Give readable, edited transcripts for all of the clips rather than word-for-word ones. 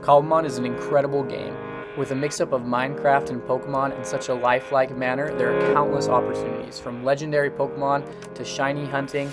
Cobblemon is an incredible game. With a mix-up of Minecraft and Pokemon in such a lifelike manner, there are countless opportunities, from legendary Pokemon to shiny hunting.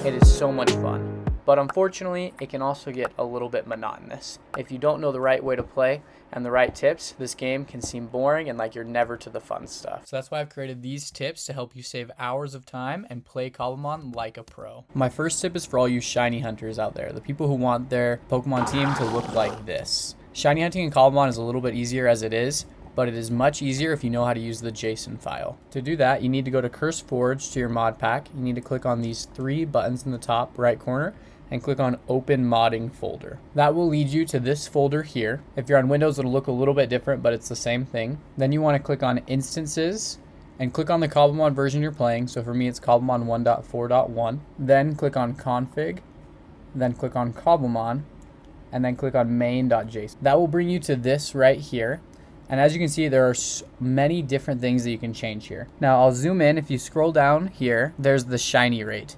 It is so much fun. But unfortunately, it can also get a little bit monotonous. If you don't know the right way to play and the right tips, this game can seem boring and like you're never to the fun stuff. So that's why I've created these tips to help you save hours of time and play Cobblemon like a pro. My first tip is for all you shiny hunters out there, the people who want their Pokemon team to look like this. Shiny hunting in Cobblemon is a little bit easier as it is, but it is much easier if you know how to use the JSON file. To do that, you need to go to Curse Forge to your mod pack. You need to click on these three buttons in the top right corner and click on Open Modding Folder. That will lead you to this folder here. If you're on Windows, it'll look a little bit different, but it's the same thing. Then you want to click on Instances and click on the Cobblemon version you're playing. So for me, it's Cobblemon 1.4.1. Then click on Config, then click on Cobblemon, and then click on main.json. That will bring you to this right here. And as you can see, there are many different things that you can change here. Now I'll zoom in. If you scroll down here, there's the shiny rate.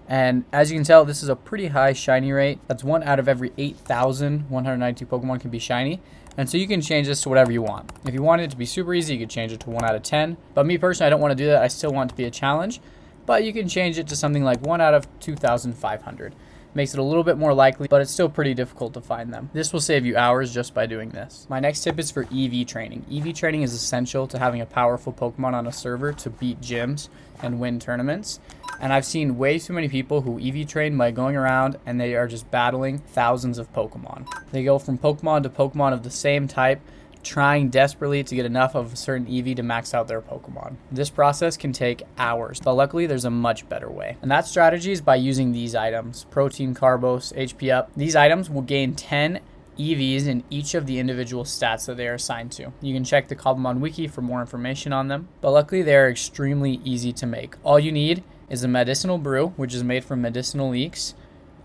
And as you can tell, this is a pretty high shiny rate. That's 1 out of every 8,192 Pokemon can be shiny. And so you can change this to whatever you want. If you want it to be super easy, you could change it to 1 out of 10. But me personally, I don't want to do that. I still want it to be a challenge. But you can change it to something like 1 out of 2,500. Makes it a little bit more likely, but it's still pretty difficult to find them. This will save you hours just by doing this. My next tip is for EV training. EV training is essential to having a powerful Pokemon on a server to beat gyms and win tournaments. And I've seen way too many people who EV train by going around and they are just battling thousands of Pokemon. They go from Pokemon to Pokemon of the same type, trying desperately to get enough of a certain EV to max out their Pokemon. This process can take hours, but luckily there's a much better way. And that strategy is by using these items: Protein, Carbos, HP Up. These items will gain 10 EVs in each of the individual stats that they are assigned to. You can check the Cobblemon wiki for more information on them, but luckily they are extremely easy to make. All you need is a medicinal brew, which is made from medicinal leeks,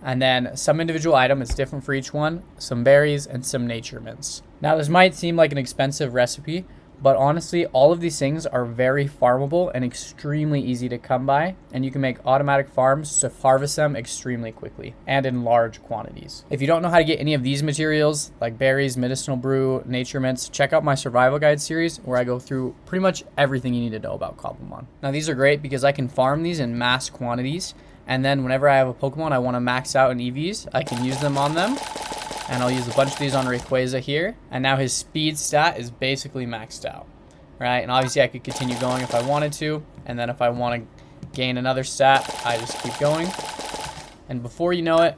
and then some individual item, it's different for each one, some berries, and some nature mints. Now this might seem like an expensive recipe, but honestly, all of these things are very farmable and extremely easy to come by, and you can make automatic farms to harvest them extremely quickly and in large quantities. If you don't know how to get any of these materials, like berries, medicinal brew, nature mints, check out my survival guide series where I go through pretty much everything you need to know about Cobblemon. Now these are great because I can farm these in mass quantities, and then whenever I have a Pokemon I want to max out in EVs, I can use them on them. And I'll use a bunch of these on Rayquaza here. And now his speed stat is basically maxed out, right? And obviously I could continue going if I wanted to. And then if I want to gain another stat, I just keep going. And before you know it,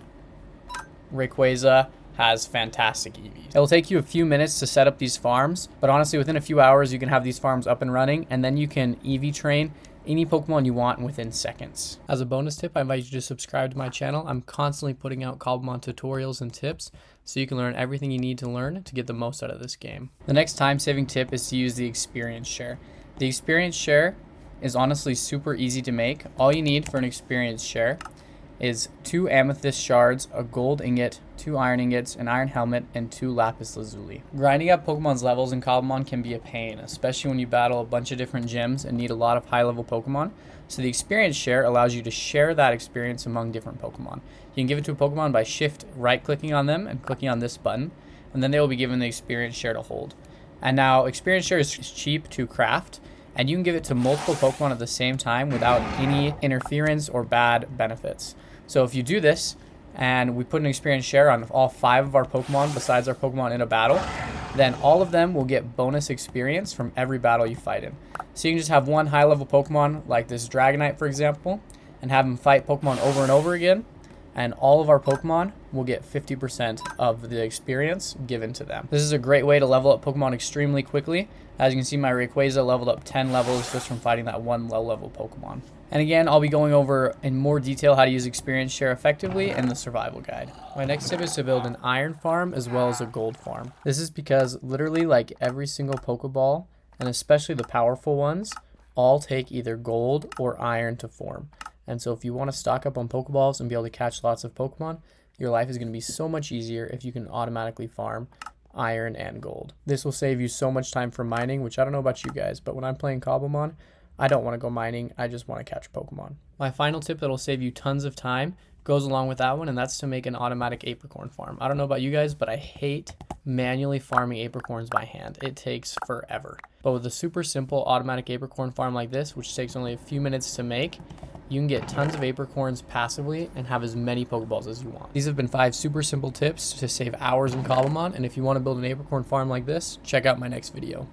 Rayquaza has fantastic EVs. It'll take you a few minutes to set up these farms, but honestly within a few hours you can have these farms up and running, and then you can EV train any Pokemon you want within seconds. As a bonus tip, I invite you to subscribe to my channel. I'm constantly putting out Cobblemon tutorials and tips so you can learn everything you need to learn to get the most out of this game. The next time-saving tip is to use the experience share. The experience share is honestly super easy to make. All you need for an experience share is 2 amethyst shards, a gold ingot, 2 iron ingots, an iron helmet, and 2 lapis lazuli. Grinding up Pokemon's levels in Cobblemon can be a pain, especially when you battle a bunch of different gyms and need a lot of high-level Pokemon. So the experience share allows you to share that experience among different Pokemon. You can give it to a Pokemon by shift right-clicking on them and clicking on this button, and then they will be given the experience share to hold. And now experience share is cheap to craft, and you can give it to multiple Pokemon at the same time without any interference or bad benefits. So if you do this, and we put an experience share on all 5 of our Pokemon besides our Pokemon in a battle, then all of them will get bonus experience from every battle you fight in. So you can just have one high-level Pokemon, like this Dragonite for example, and have them fight Pokemon over and over again, and all of our Pokemon will get 50% of the experience given to them. This is a great way to level up Pokemon extremely quickly. As you can see, my Rayquaza leveled up 10 levels just from fighting that one low-level Pokemon. And again, I'll be going over in more detail how to use experience share effectively in the survival guide. My next tip is to build an iron farm as well as a gold farm. This is because literally like every single Pokeball, and especially the powerful ones, all take either gold or iron to form. And so if you want to stock up on Pokeballs and be able to catch lots of Pokemon, your life is going to be so much easier if you can automatically farm iron and gold. This will save you so much time for mining, which I don't know about you guys, but when I'm playing Cobblemon, I don't want to go mining. I just want to catch Pokemon. My final tip that will save you tons of time goes along with that one, and that's to make an automatic apricorn farm. I don't know about you guys, but I hate manually farming apricorns by hand. It takes forever. But with a super simple automatic apricorn farm like this, which takes only a few minutes to make, you can get tons of apricorns passively and have as many Pokeballs as you want. These have been 5 super simple tips to save hours in Cobblemon, and if you want to build an apricorn farm like this, check out my next video.